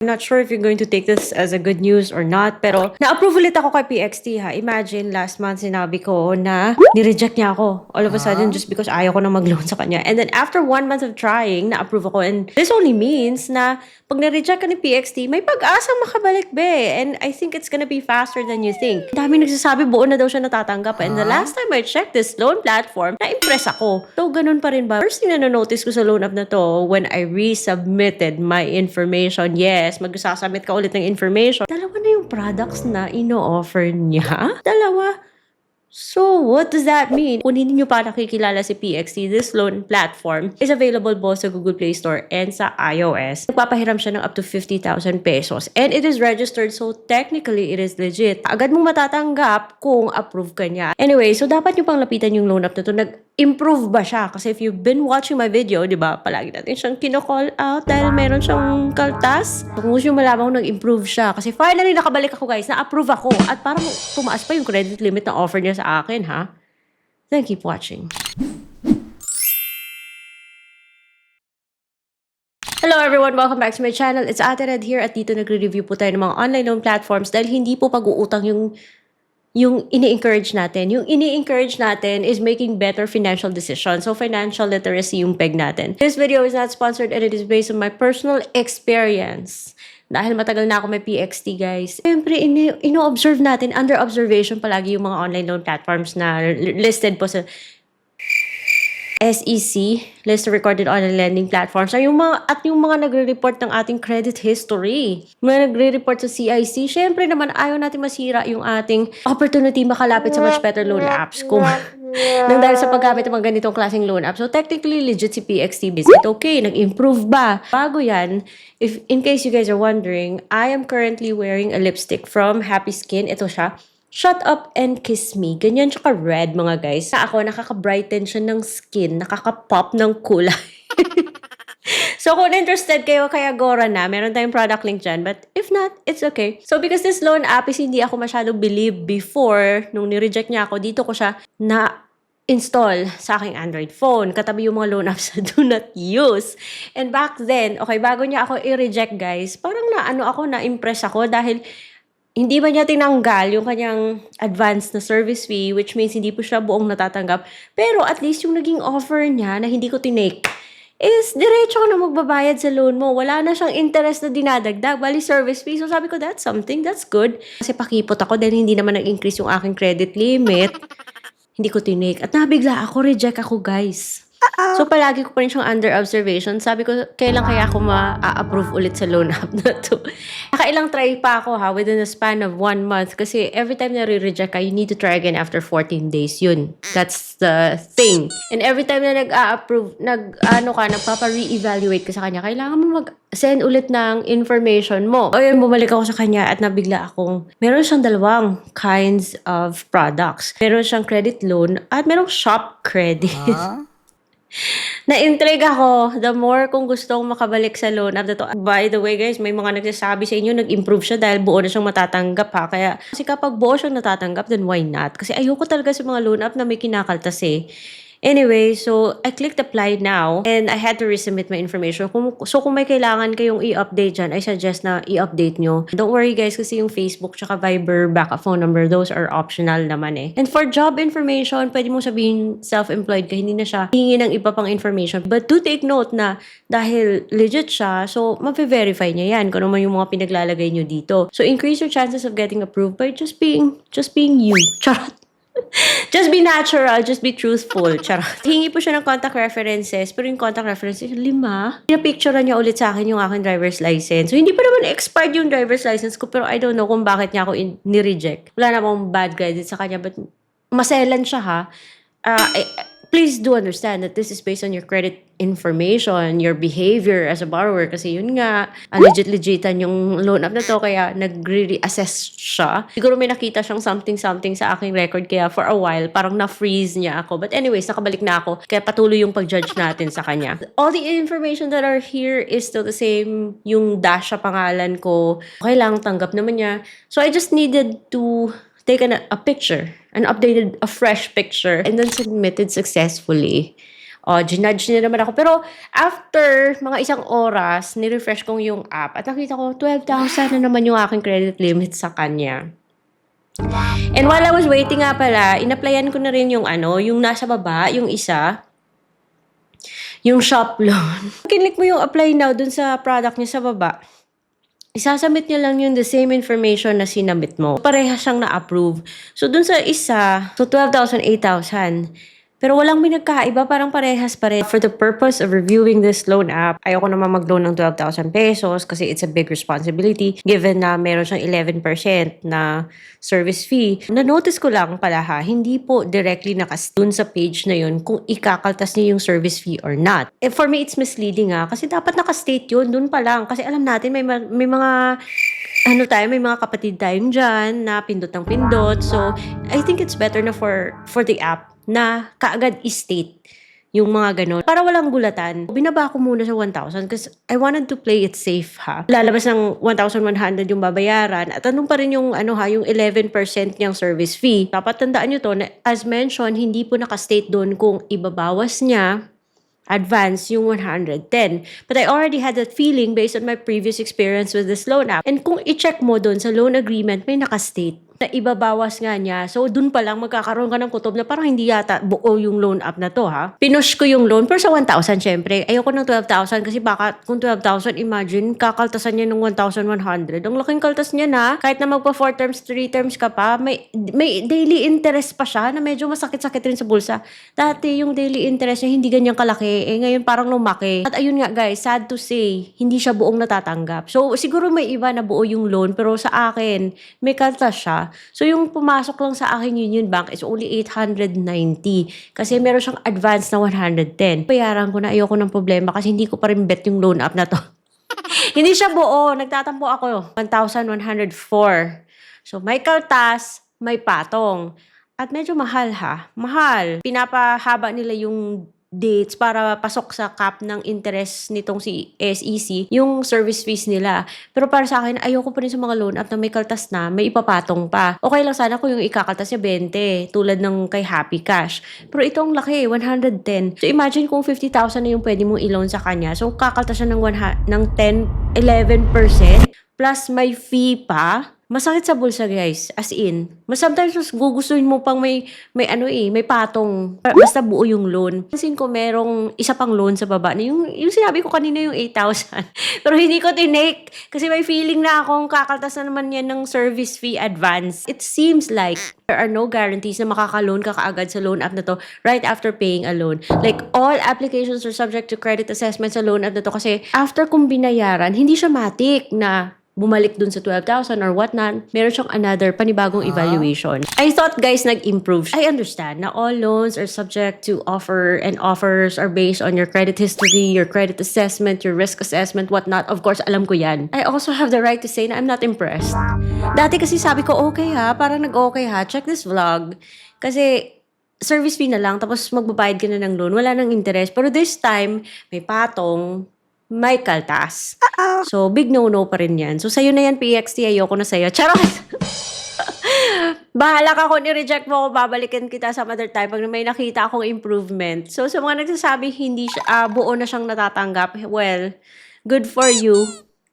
I'm not sure if you're going to take this as a good news or not, pero na-approve ulit ako kay PXT ha. Imagine, last month sinabi ko na nireject niya ako. All of a sudden, just because ayaw ko na mag-loan sa kanya. And then after 1 month of trying, na-approve ako. And this only means na pag na-reject ka ni PXT, may pag-asang makabalik be. And I think it's gonna be faster than you think. Dami nagsasabi, buo na daw siya natatanggap. And the last time I checked this loan platform, na-impress ako. So, ganun pa rin ba? First thing na notice ko sa loan app na to, when I resubmitted my information, yes, magsasubmit ka ulit ng information. Dalawa na yung products na ino-offer niya. Dalawa. So, what does that mean? Kung hindi nyo pa nakikilala si PXT, this loan platform is available both sa Google Play Store and sa iOS. Nagpapahiram siya ng up to 50,000 pesos. And it is registered, so technically, it is legit. Agad mong matatanggap kung approve ka niya. Anyway, so dapat nyo pang lapitan yung loan app na to. Nag-improve ba siya? Kasi if you've been watching my video, di ba, palagi natin siyang kino-call out dahil meron siyang kaltas. So, kung gusto nyo malaman kung nag-improve siya. Kasi finally, nakabalik ako guys, na-approve ako. At parang tumaas pa yung credit limit na offer niya sa akin, ha? Then keep watching. Hello everyone! Welcome back to my channel. It's Ate Red here at dito nagre-review po tayo ng mga online loan platforms dahil hindi po pag-uutang yung ini-encourage natin. Yung ini-encourage natin is making better financial decisions. So, financial literacy yung peg natin. This video is not sponsored and it is based on my personal experience. Dahil matagal na ako may PXT, guys. Siyempre, ino-observe natin, under observation palagi yung mga online loan platforms na listed po sa SEC, List of Recorded Online Lending Platforms, ay yung mga nagre-report ng ating credit history. Mga nagre-report sa CIC, syempre naman ayaw natin masira yung ating opportunity makalapit sa much better loan apps kung nang dahil sa paggamit ng mga ganitong klaseng loan apps. So technically, legit si PXT Visit. Okay, nag-improve ba? Bago yan, if in case you guys are wondering, I am currently wearing a lipstick from Happy Skin. Ito siya. Shut Up and Kiss Me. Ganyan siya ka-red, mga guys. Ako, nakaka-brighten siya ng skin. Nakaka-pop ng kulay. So, kung interested kayo kay Agora na, meron tayong product link dyan. But if not, it's okay. So, because this loan app is hindi ako masyado believe before, nung ni-reject niya ako, dito ko siya na-install sa aking Android phone. Katabi yung mga loan apps na do not use. And back then, okay, bago niya ako i-reject, guys, parang na-impress ako dahil hindi ba niya tinanggal yung kanyang advance na service fee, which means hindi po siya buong natatanggap. Pero at least yung naging offer niya na hindi ko tinake is diretso ko na magbabayad sa loan mo. Wala na siyang interest na dinadagdag. Bali service fee. So sabi ko, that's something. That's good. Kasi pakipot ako dahil hindi naman nag-increase yung aking credit limit. Hindi ko tinake. At nabigla ako, reject ako, guys. So, palagi ko pa rin siyang under observation. Sabi ko, kailan kaya ako ma-approve ulit sa loan app na to? Nakailang try pa ako within a span of 1 month. Kasi every time na re-reject ka, you need to try again after 14 days. Yun. That's the thing. And every time na nag-a-approve, nagpapa-re-evaluate ka sa kanya, kailangan mo mag-send ulit ng information mo. O yun, bumalik ako sa kanya at nabigla akong, meron siyang dalawang kinds of products. Meron siyang credit loan at merong shop credit. Na-intrigue ako the more kung gusto kong makabalik sa loan app na to. By the way guys, may mga nagsasabi sa inyo nag-improve siya dahil buo na siyang matatanggap ha. Kasi kapag buo siyang natatanggap, then why not? Kasi ayoko talaga sa mga loan app na may kinakaltas eh. Anyway, so I clicked apply now and I had to resubmit my information. So kung may kailangan kayong i-update dyan, I suggest na i-update nyo. Don't worry guys kasi yung Facebook tsaka Viber backup phone number, those are optional naman eh. And for job information, pwede mong sabihin self-employed ka, hindi na siya hingi ng iba pang information. But do take note na dahil legit siya, so mape-verify niya yan kung ano man yung mga pinaglalagay nyo dito. So increase your chances of getting approved by just being you. Charot. Just be natural, just be truthful. Charot. Hingi po siya ng contact references, pero yung contact references, 5. Pinapicturean niya ulit sa akin yung aking driver's license. So, hindi pa naman expired yung driver's license ko, pero I don't know kung bakit niya ako ni-reject. Wala namang bad guidance sa kanya, but maselan siya ha. Please do understand that this is based on your credit information, your behavior as a borrower. Kasi yun nga, legit-legitan yung loan app na to, kaya nag-re-assess siya. Siguro may nakita siyang something sa aking record, kaya for a while, parang na-freeze niya ako. But anyways, nakabalik na ako, kaya patuloy yung pag-judge natin sa kanya. All the information that are here is still the same. Yung dash sa pangalan ko, okay lang, tanggap naman niya. So I just needed to taken a picture, a fresh picture, and then submitted successfully. Ginudge niya naman ako. Pero after mga isang oras, nirefresh kong yung app at nakita ko 12,000 na naman yung aking credit limit sa kanya. And while I was waiting nga pala, in-applyan ko na rin yung yung nasa baba, yung isa, yung shop loan. Kinlik mo yung apply now dun sa product niya sa baba. Isasubmit niya lang yung the same information na sinabit mo. Parehas siyang na-approve. So, dun sa isa, so 12,000, 8,000. Pero walang pinagkaiba, parang parehas pa rin. For the purpose of reviewing this loan app, ayoko naman mag-loan ng 12,000 pesos kasi it's a big responsibility given na meron siyang 11% na service fee. Na-notice ko lang pala hindi po directly dun sa page na yun kung ikakaltas niya yung service fee or not. For me, it's misleading kasi dapat nakastate yun dun pa lang. Kasi alam natin may mga may mga kapatid tayong dyan na pindot ng pindot. So, I think it's better na for the app na kaagad i-state yung mga ganun. Para walang gulatan, binaba ko muna sa 1,000 because I wanted to play it safe Lalabas ng 1,100 yung babayaran at anong pa rin yung yung 11% niyang service fee. Dapat tandaan nyo to na as mentioned, hindi po nakastate doon kung ibabawas niya advance yung 110. But I already had that feeling based on my previous experience with this loan app. And kung i-check mo doon sa loan agreement, may nakastate na ibabawas nga niya. So, dun pa lang magkakaroon ka ng kutob na parang hindi yata buo yung loan app na to Pinush ko yung loan pero sa 1,000 syempre. Ayoko ng 12,000 kasi baka kung 12,000, imagine, kakaltasan niya ng 1,100. Ang laking kaltas niya na. Kahit na magpa 4 terms, 3 terms ka pa, may daily interest pa siya na medyo masakit-sakit rin sa bulsa. Dati yung daily interest niya hindi ganyan kalaki. Ngayon parang lumaki. At ayun nga guys, sad to say, hindi siya buong natatanggap. So, siguro may iba na buo yung loan pero sa akin, may kaltas siya. So, yung pumasok lang sa akin Union Bank is only 890 kasi meron siyang advance na 110. Bayaran ko na, ayoko ng problema kasi hindi ko pa rin bet yung loan app na to. Hindi siya buo. Nagtatampo ako. 1,104. So, may kaltas, may patong. At medyo mahal Mahal. Pinapahaba nila yung dates para pasok sa cap ng interest nitong si SEC, yung service fees nila. Pero para sa akin, ayoko pa rin sa mga loan app na may kaltas na, may ipapatong pa. Okay lang sana kung yung ikakaltas niya 20, tulad ng kay Happy Cash. Pero itong laki, 110. So imagine kung 50,000 na yung pwede mong i-loan sa kanya. So kakaltas siya ng 10, 11%, plus may fee pa. Masakit sa bulsa guys, as in. Sometimes gugustuhin mo pang may patong. Basta buo yung loan. Pansin ko merong isa pang loan sa baba. Yung sinabi ko kanina yung 8,000. Pero hindi ko tinake. Kasi may feeling na akong kakaltas na naman yan ng service fee advance. It seems like there are no guarantees na makaka-loan ka kaagad sa loan app na to right after paying a loan. Like all applications are subject to credit assessment sa loan app na to kasi after kong binayaran, hindi siya matik na bumalik dun sa 12,000 or whatnot, meron siyang another panibagong evaluation. I thought guys, nag-improve. I understand na all loans are subject to offer and offers are based on your credit history, your credit assessment, your risk assessment, whatnot. Of course, alam ko yan. I also have the right to say na I'm not impressed. Dati kasi sabi ko, okay parang nag-okay check this vlog. Kasi service fee na lang, tapos magbabayad ka na ng loan, wala nang interest. Pero this time, may patong, may kaltas. So, big no-no pa rin yan. So, sa'yo na yan, PXT. Ayoko na sa'yo. Charot! Bahala ka kung i-reject mo ako, babalikan kita some other time pag may nakita akong improvement. So, sa mga nagsasabi, hindi siya, buo na siyang natatanggap, well, good for you.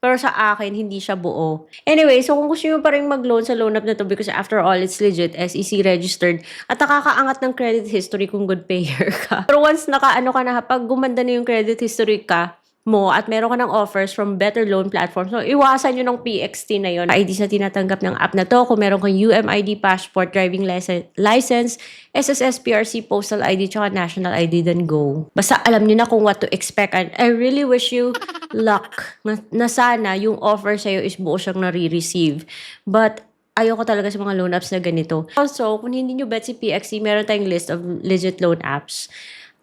Pero sa akin, hindi siya buo. Anyway, so kung gusto nyo pa rin mag-loan sa loan app na to because after all, it's legit, SEC registered, at nakakaangat ng credit history kung good payer ka. Pero once ka na, pag gumanda na yung credit history ka, mo at meron ka ng offers from better loan platforms. So, iwasan nyo ng PXT na yon. IDs na tinatanggap ng app na to. Kung meron kang UMID, passport, driving license, SSS, PRC, postal ID, tsaka national ID, then go. Basta alam nyo na kung what to expect. And I really wish you luck na sana yung offer sa'yo is buo siyang nare-receive. But ayoko talaga sa mga loan apps na ganito. Also, kung hindi nyo bet si PXT, meron tayong list of legit loan apps.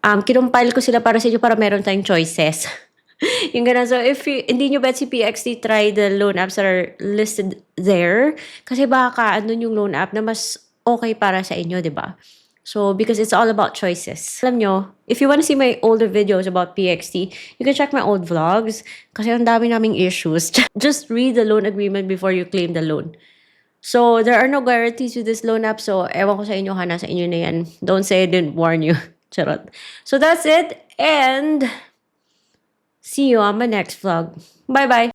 Kinumpile ko sila para sa inyo para meron tayong choices. Yung ganun. So, if hindi nyo bet si PXT, try the loan apps that are listed there. Kasi baka, andun yung loan app na mas okay para sa inyo, di ba? So, because it's all about choices. Alam nyo, if you wanna see my older videos about PXT, you can check my old vlogs. Kasi ang dami naming issues. Just read the loan agreement before you claim the loan. So, there are no guarantees with this loan app. So, ewan ko sa inyo, nasa inyo na yan. Don't say I didn't warn you. Charot. So that's it, and see you on my next vlog. Bye-bye!